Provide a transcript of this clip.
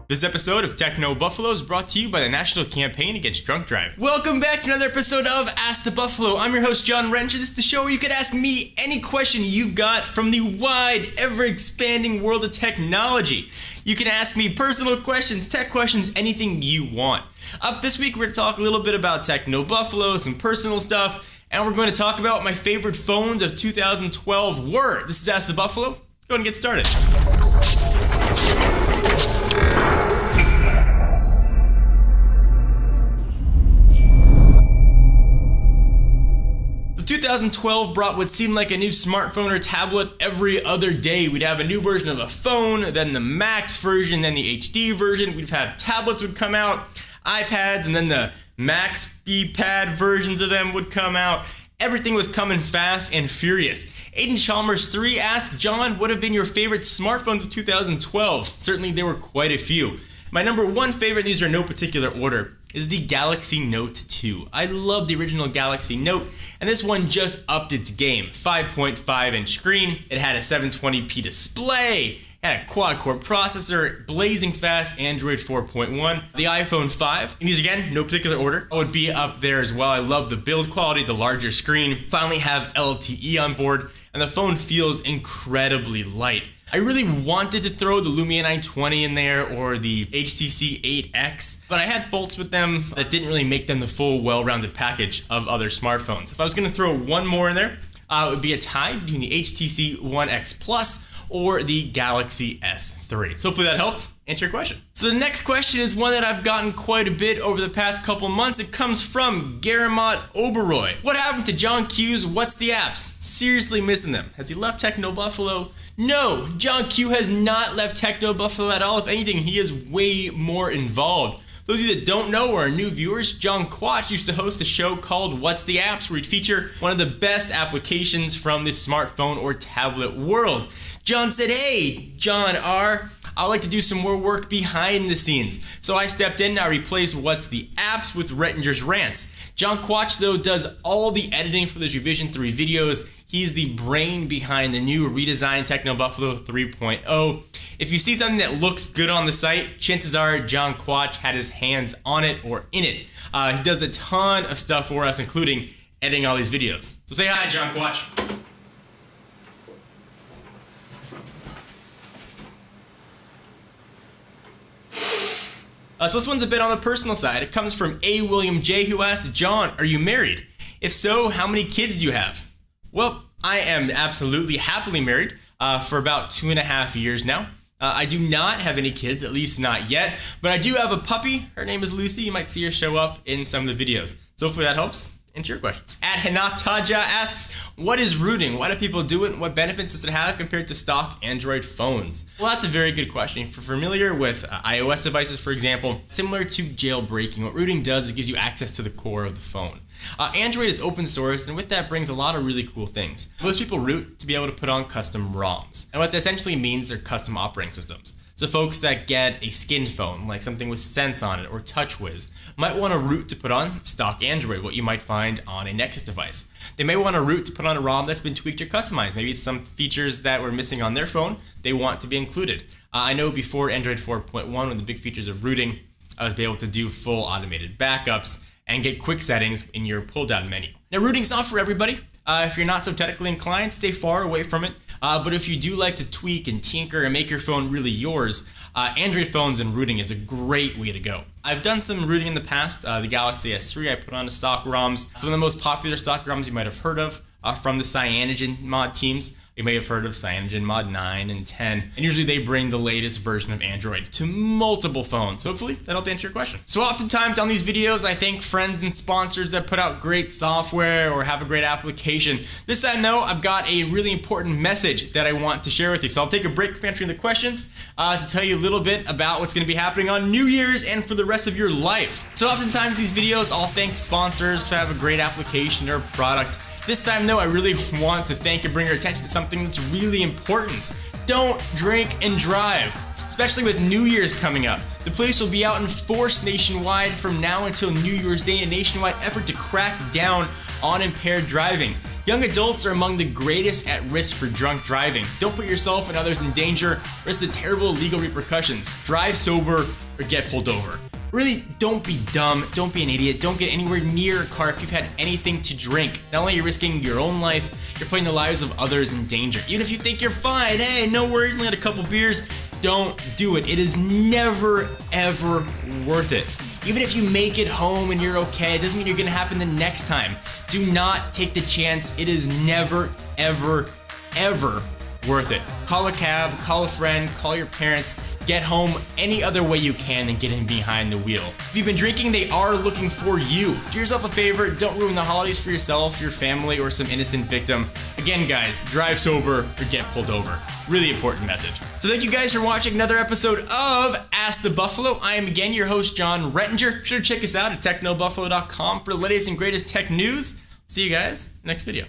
This episode of Techno Buffalo is brought to you by the National Campaign Against Drunk Driving. Welcome back to another episode of Ask the Buffalo. I'm your host, John Wrench, and this is the show where you can ask me any question you've got from the wide, ever-expanding world of technology. You can ask me personal questions, tech questions, anything you want. Up this week, we're going to talk a little bit about Techno Buffalo, some personal stuff, and we're going to talk about what my favorite phones of 2012 were. This is Ask the Buffalo. Let's go ahead and get started. 2012 brought what seemed like a new smartphone or tablet every other day. We'd have a new version of a phone, then the Max version, then the HD version. We'd have tablets would come out, iPads, and then the Max B-Pad versions of them would come out. Everything was coming fast and furious. Aiden Chalmers 3 asked, John, what have been your favorite smartphones of 2012? Certainly there were quite a few. My number one favorite, these are in no particular order, is the Galaxy Note 2. I love the original Galaxy Note, and this one just upped its game. 5.5-inch screen, it had a 720p display, had a quad-core processor, blazing fast Android 4.1, the iPhone 5, and these again, no particular order, would be up there as well. I love the build quality, the larger screen, finally have LTE on board, and the phone feels incredibly light. I really wanted to throw the Lumia 920 in there or the HTC 8X, but I had faults with them that didn't really make them the full well-rounded package of other smartphones. If I was going to throw one more in there, it would be a tie between the HTC One X Plus or the Galaxy S3. So hopefully that helped answer your question. So the next question is one that I've gotten quite a bit over the past couple months. It comes from Garamot Oberoy. What happened to John Q's What's the Apps? Seriously missing them. Has he left Techno Buffalo? No, John Q has not left Techno Buffalo at all. If anything, he is way more involved. Those of you that don't know or are new viewers, John Quach used to host a show called What's the Apps, where he'd feature one of the best applications from the smartphone or tablet world. John said, hey, John R., I'd like to do some more work behind the scenes. So I stepped in, I replaced What's the Apps with Rettinger's Rants. John Quach, though, does all the editing for those Revision 3 videos. He's the brain behind the new redesigned Techno Buffalo 3.0. If you see something that looks good on the site, chances are John Quach had his hands on it or in it. He does a ton of stuff for us, including editing all these videos. So say hi, John Quach. So this one's a bit on the personal side. It comes from A. William J., who asked, John, are you married? If so, how many kids do you have? Well, I am absolutely happily married for about 2.5 years now. I do not have any kids, at least not yet, but I do have a puppy. Her name is Lucy. You might see her show up in some of the videos. So hopefully that helps. Answer your questions. At Hinataja asks, what is rooting? Why do people do it? What benefits does it have compared to stock Android phones? Well, that's a very good question. If you're familiar with iOS devices, for example, similar to jailbreaking, what rooting does is it gives you access to the core of the phone. Android is open source, and with that brings a lot of really cool things. Most people root to be able to put on custom ROMs, and what that essentially means are custom operating systems. So folks that get a skinned phone, like something with Sense on it or TouchWiz, might want a root to put on stock Android, what you might find on a Nexus device. They may want a root to put on a ROM that's been tweaked or customized. Maybe it's some features that were missing on their phone they want to be included. I know before Android 4.1, one of the big features of rooting was able to do full automated backups and get quick settings in your pull-down menu. Now, rooting's not for everybody. If you're not so technically inclined, stay far away from it. But if you do like to tweak and tinker and make your phone really yours, Android phones and rooting is a great way to go. I've done some rooting in the past. The Galaxy S3 I put on to stock ROMs. Some of the most popular stock ROMs you might have heard of from the Cyanogen mod teams. You may have heard of Cyanogen Mod 9 and 10, and usually they bring the latest version of Android to multiple phones. So hopefully that'll answer your question. So oftentimes on these videos, I thank friends and sponsors that put out great software or have a great application. This time though, I've got a really important message that I want to share with you. So I'll take a break from answering the questions to tell you a little bit about what's gonna be happening on New Year's and for the rest of your life. So oftentimes these videos, I'll thank sponsors who have a great application or product. This time though, I really want to thank and bring your attention to something that's really important. Don't drink and drive, especially with New Year's coming up. The police will be out in force nationwide from now until New Year's Day in a nationwide effort to crack down on impaired driving. Young adults are among the greatest at risk for drunk driving. Don't put yourself and others in danger, risk the terrible legal repercussions. Drive sober or get pulled over. Really, don't be dumb, don't be an idiot, don't get anywhere near a car if you've had anything to drink. Not only are you risking your own life, you're putting the lives of others in danger. Even if you think you're fine, hey, no worries, only had a couple beers, don't do it. It is never, ever worth it. Even if you make it home and you're okay, it doesn't mean you're gonna happen the next time. Do not take the chance. It is never, ever, ever worth it. Call a cab, call a friend, call your parents. Get home any other way you can than getting behind the wheel. If you've been drinking, they are looking for you. Do yourself a favor, don't ruin the holidays for yourself, your family, or some innocent victim. Again, guys, drive sober or get pulled over. Really important message. So thank you guys for watching another episode of Ask the Buffalo. I am again your host, John Rettinger. Be sure to check us out at technobuffalo.com for the latest and greatest tech news. See you guys next video.